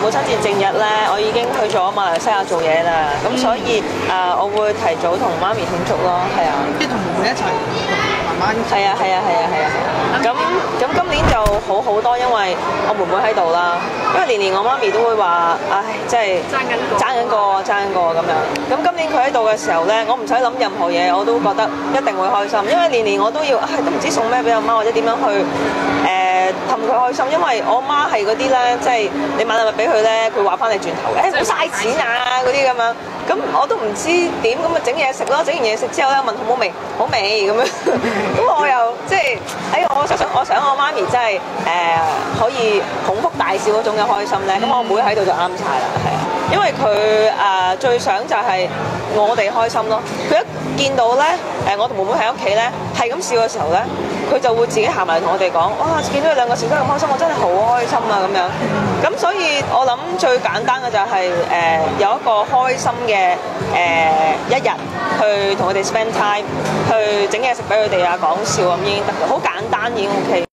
母親節正日咧，我已經去咗馬來西亞做嘢啦，咁所以我會提早同媽咪慶祝咯，係啊。即係同妹妹一齊同媽媽一齊。係啊係啊係啊係啊係啊！咁今年就好好多，因為我妹妹喺度啦。因為年年我媽咪都會話，唉，即係爭緊個咁樣。咁今年佢喺度嘅時候咧，我唔使諗任何嘢，我都覺得一定會開心。因為年年我都要，都唔知送咩俾阿媽，或者點樣去氹佢開心。因為我媽係嗰啲咧，即係你買禮物俾佢咧，佢話翻你轉頭，唔好嘥錢啊嗰啲咁樣。咁我都唔知點，咁啊整嘢食咯，整完嘢食之後咧，問好唔好味，好味咁樣。咁我又即係我想我媽咪真係可以孔福大笑嗰種嘅開心咧。咁我妹喺度就啱晒啦，係啊，因為佢最想就係我哋開心咯。佢一見到咧我同妹妹喺屋企咧係咁笑嘅時候咧，佢就會自己行埋同我哋講：哇！見到佢兩個笑得咁開心，我真係好開心啊咁樣。咁所以我諗最簡單嘅就係有一個開心嘅一日，去同佢哋 spend time，去整嘢食俾佢哋啊，講笑咁已經得嘅，好簡單已經 OK。